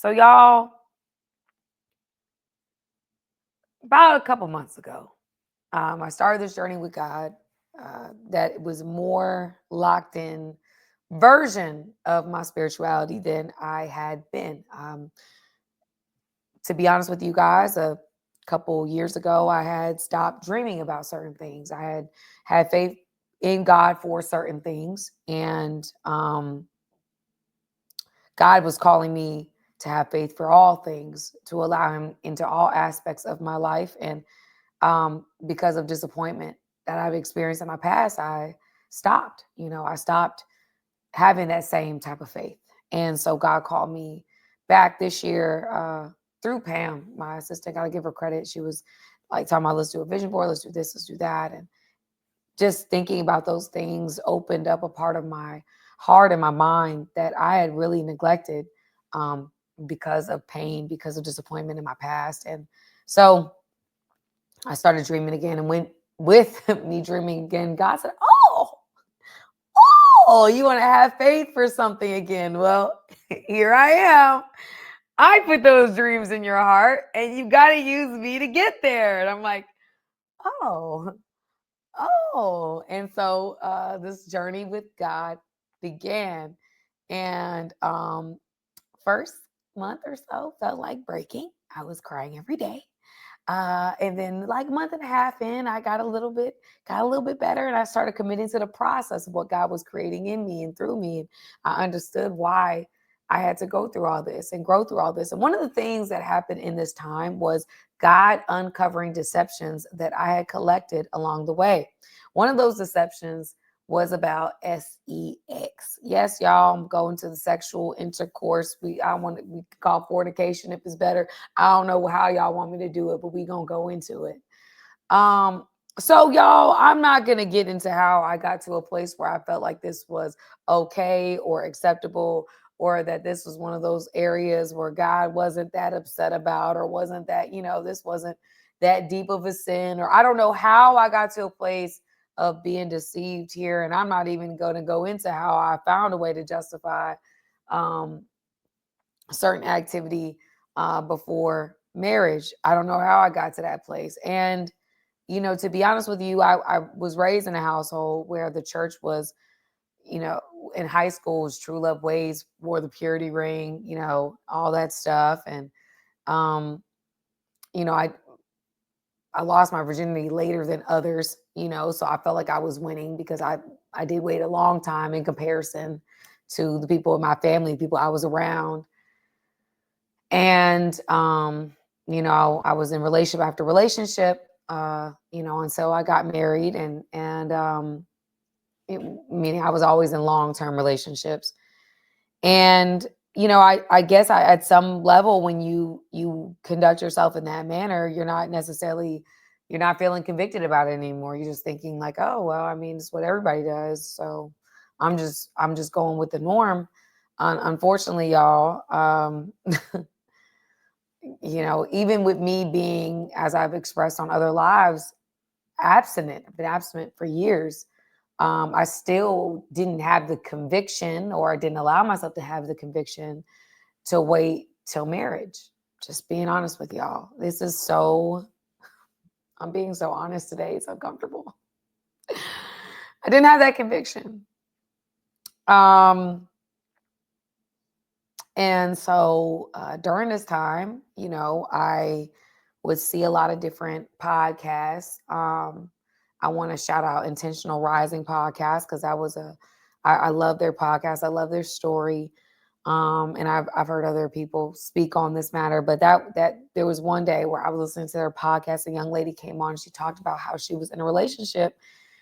So y'all, about a couple months ago, I started this journey with God that was more locked in version of my spirituality than I had been. To be honest with you guys, a couple years ago, I had stopped dreaming about certain things. I had faith in God for certain things, and God was calling me to have faith for all things, to allow Him into all aspects of my life. And because of disappointment that I've experienced in my past, I stopped. I stopped having that same type of faith. And so God called me back this year through Pam, my assistant. Got to give her credit. She was like talking about, let's do a vision board, let's do this, let's do that. And just thinking about those things opened up a part of my heart and my mind that I had really neglected because of pain, because of disappointment in my past. And so I started dreaming again, and went with me dreaming again, God said, oh, you want to have faith for something again? Well, here I am. I put those dreams in your heart, and you got to use me to get there. And I'm like, oh, And so this journey with God began. And first month or so felt like breaking. I was crying every day. And then like month and a half in, I got a little bit better, and I started committing to the process of what God was creating in me and through me. And I understood why I had to go through all this and grow through all this. And one of the things that happened in this time was God uncovering deceptions that I had collected along the way. One of those deceptions was about sex. Yes, y'all, I'm going to the sexual intercourse. We call fornication if it's better. I don't know how y'all want me to do it, but we gonna go into it. So y'all, I'm not gonna get into how I got to a place where I felt like this was okay or acceptable, or that this was one of those areas where God wasn't that upset about, or wasn't that, this wasn't that deep of a sin, or I don't know how I got to a place of being deceived here. And I'm not even going to go into how I found a way to justify certain activity before marriage. I don't know how I got to that place. And, to be honest with you, I was raised in a household where the church was, in high school was True Love Ways, wore the purity ring, all that stuff. And, I lost my virginity later than others, so I felt like I was winning because I did wait a long time in comparison to the people in my family, the people I was around. And, I was in relationship after relationship, and so I got married, meaning I was always in long-term relationships. And, I guess at some level, when you conduct yourself in that manner, you're not feeling convicted about it anymore. You're just thinking like, oh, well, I mean, it's what everybody does. So I'm just going with the norm. Unfortunately, y'all, even with me being, as I've expressed on other lives, abstinent, I've been abstinent for years. I still didn't have the conviction, or I didn't allow myself to have the conviction to wait till marriage. Just being honest with y'all. I'm being so honest today. It's uncomfortable. I didn't have that conviction. And so during this time, I would see a lot of different podcasts. I want to shout out Intentional Rising podcast, because I love their podcast. I love their story. And I've heard other people speak on this matter, but that there was one day where I was listening to their podcast. A young lady came on. She talked about how she was in a relationship.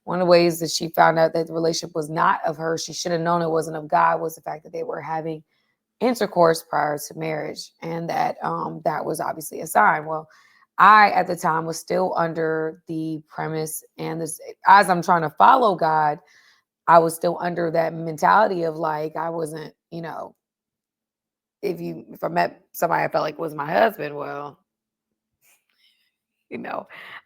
One of the ways that she found out that the relationship was not of her, she should have known it wasn't of God, was the fact that they were having intercourse prior to marriage, and that was obviously a sign. Well, I at the time was still under the premise, and this, as I'm trying to follow God, I was still under that mentality of like, I wasn't, if I met somebody I felt like was my husband, well,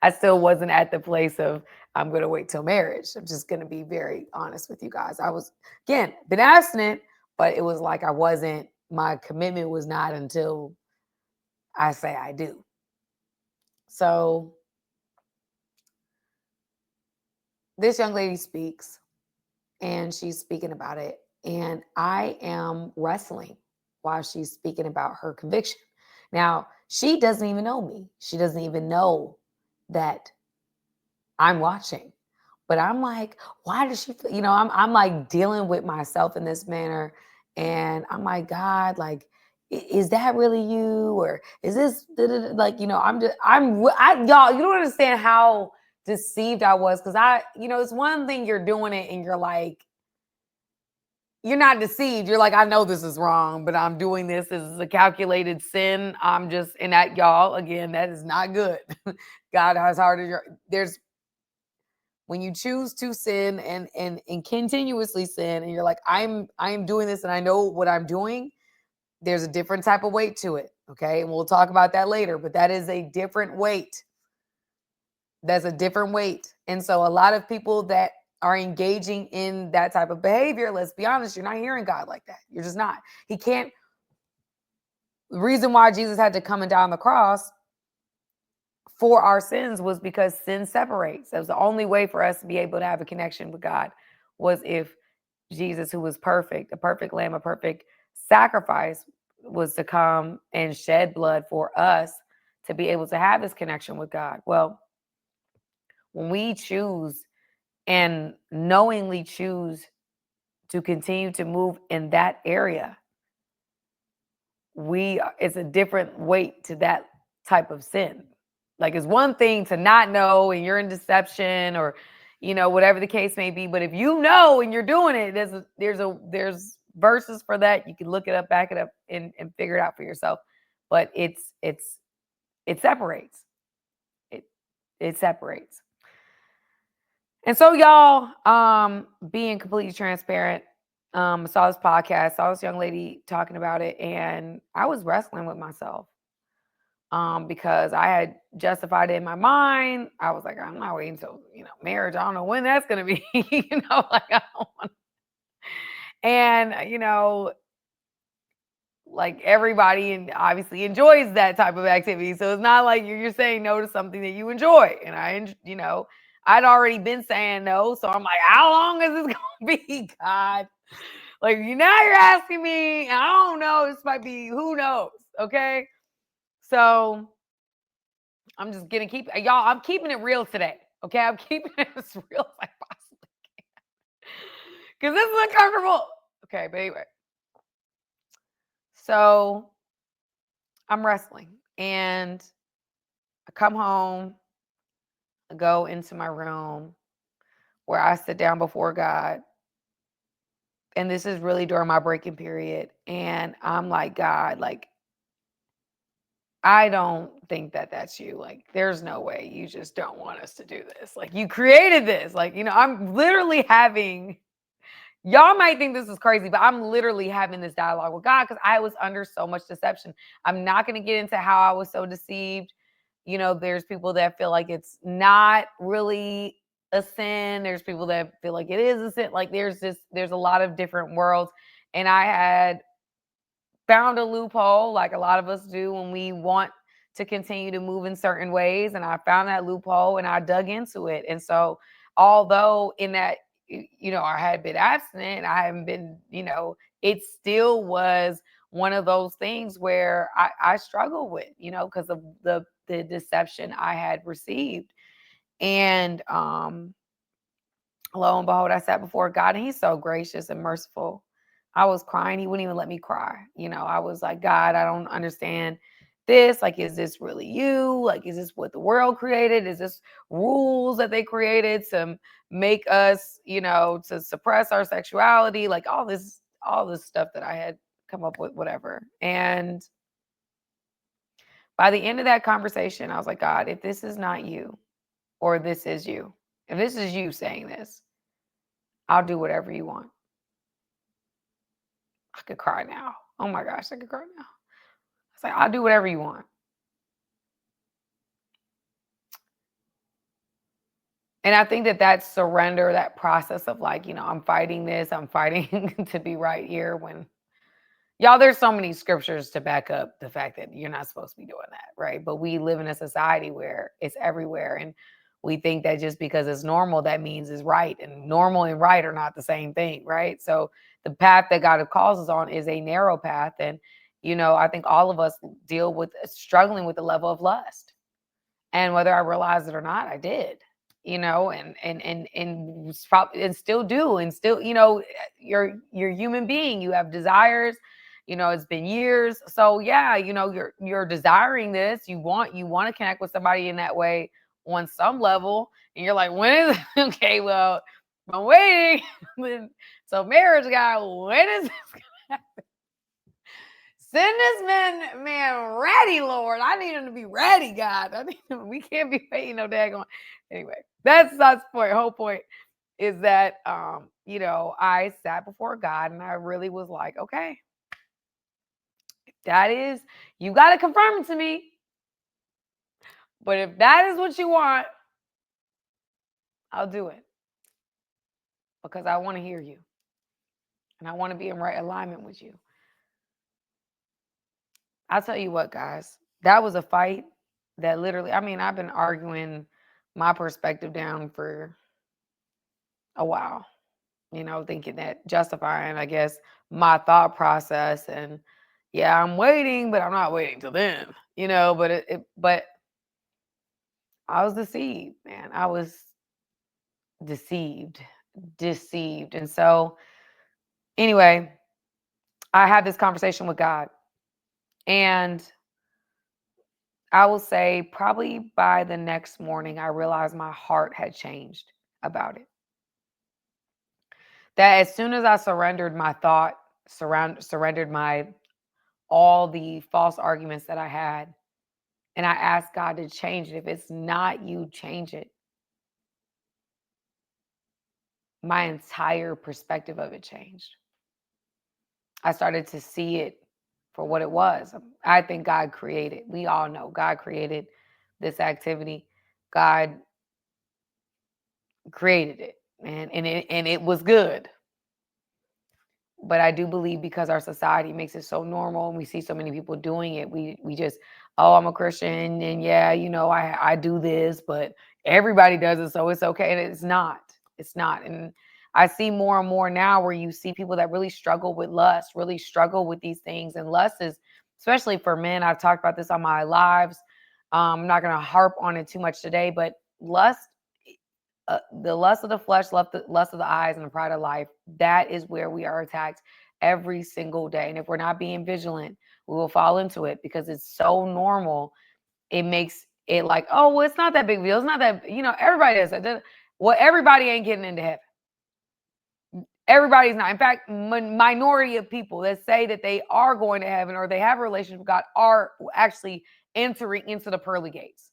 I still wasn't at the place of I'm going to wait till marriage. I'm just going to be very honest with you guys. I was, again, been abstinent, but it was like I wasn't my commitment was not until I say I do. So this young lady speaks, and she's speaking about it. And I am wrestling while she's speaking about her conviction. Now, she doesn't even know me. She doesn't even know that I'm watching. But I'm like, why does she feel, I'm like dealing with myself in this manner. And I'm like, God, like, is that really you? Or is this like, y'all, you don't understand how deceived I was. Cause it's one thing you're doing it and you're like, you're not deceived. You're like, I know this is wrong, but I'm doing this. This is a calculated sin. I'm just, and that, y'all, again, that is not good. God has harder. There's, when you choose to sin and continuously sin, and you're like, I'm doing this and I know what I'm doing, there's a different type of weight to it. Okay. And we'll talk about that later, but that is a different weight. That's a different weight. And so a lot of people that are engaging in that type of behavior, let's be honest, you're not hearing God like that. You're just not. He can't. The reason why Jesus had to come and die on the cross for our sins was because sin separates. That was the only way for us to be able to have a connection with God, was if Jesus, who was perfect, a perfect lamb, a perfect sacrifice, was to come and shed blood for us to be able to have this connection with God. Well, when we choose and knowingly choose to continue to move in that area, it's a different weight to that type of sin. Like, it's one thing to not know and you're in deception, or whatever the case may be, but if you know and you're doing it, there's verses for that. You can look it up, back it up, and figure it out for yourself. But it separates. It separates. And so, y'all, being completely transparent, I saw this podcast, saw this young lady talking about it, and I was wrestling with myself. Because I had justified it in my mind. I was like, I'm not waiting until, marriage. I don't know when that's going to be, like, I don't want. And, like, everybody and obviously enjoys that type of activity. So it's not like you're saying no to something that you enjoy. And I'd already been saying no. So I'm like, how long is this going to be, God? Like, now you're asking me, I don't know. This might be, who knows? Okay. So I'm just gonna y'all, I'm keeping it real today. Okay. I'm keeping it as real as I possibly can. Because this is uncomfortable. Okay, but anyway. So I'm wrestling. And I come home, I go into my room where I sit down before God. And this is really during my breaking period. And I'm like, God, like, I don't think that that's you. Like, there's no way you just don't want us to do this. Like, you created this. Like, I'm literally having, y'all might think this is crazy, but I'm literally having this dialogue with God because I was under so much deception. I'm not going to get into how I was so deceived. There's people that feel like it's not really a sin. There's people that feel like it is a sin. Like, there's a lot of different worlds. And I had found a loophole, like a lot of us do when we want to continue to move in certain ways. And I found that loophole and I dug into it. And so, although in that, I had been abstinent, I haven't been, it still was one of those things where I struggle with, because of the deception I had received. And lo and behold, I sat before God, and He's so gracious and merciful. I was crying. He wouldn't even let me cry. I was like, God, I don't understand this. Like, is this really you? Like, is this what the world created? Is this rules that they created to make us, to suppress our sexuality? Like, all this stuff that I had come up with, whatever. And by the end of that conversation, I was like, God, if this is not you, or this is you, if this is you saying this, I'll do whatever you want. I could cry now. Oh my gosh, I could cry now. It's like, I'll do whatever you want. And I think that surrender, that process of like, I'm fighting this, I'm fighting to be right here when Y'all, there's so many scriptures to back up the fact that you're not supposed to be doing that, right? But we live in a society where it's everywhere. And we think that just because it's normal, that means it's right. And normal and right are not the same thing, right? So the path that God calls us on is a narrow path. And, I think all of us deal with struggling with the level of lust. And whether I realized it or not, I did, and still do, and still, you're a human being. You have desires. It's been years. So yeah, you're desiring this. You want to connect with somebody in that way on some level, and you're like, when is okay? Well, I'm waiting. So marriage guy, when is this? Send this man ready, Lord. I need him to be ready, God. We can't be waiting no daggone. Anyway, that's the point. Whole point is that I sat before God and I really was like, okay, if that is, you got to confirm it to me. But if that is what you want, I'll do it. Because I want to hear you. And I want to be in right alignment with you. I'll tell you what, guys, that was a fight that literally, I've been arguing my perspective down for a while, thinking that justifying, I guess, my thought process. And yeah, I'm waiting, but I'm not waiting till then, but I was deceived, man. I was deceived. And so anyway, I had this conversation with God, and I will say probably by the next morning, I realized my heart had changed about it. That as soon as I surrendered my thought, surrendered my all the false arguments that I had, and I asked God to change it. If it's not you, change it. My entire perspective of it changed. I started to see it for what it was. I think God created. We all know God created this activity. God created it, and it was good. But I do believe because our society makes it so normal and we see so many people doing it, we just, oh, I'm a Christian and yeah, I do this, but everybody does it, so it's okay. And it's not. It's not. And I see more and more now where you see people that really struggle with lust, really struggle with these things. And lust is, especially for men, I've talked about this on my lives. I'm not going to harp on it too much today, but lust, the lust of the flesh, lust of the eyes, and the pride of life, that is where we are attacked every single day. And if we're not being vigilant, we will fall into it because it's so normal. It makes it like, oh, well, it's not that big deal. It's not that, everybody does that. Well, everybody ain't getting into heaven. Everybody's not. In fact, minority of people that say that they are going to heaven or they have a relationship with God are actually entering into the pearly gates.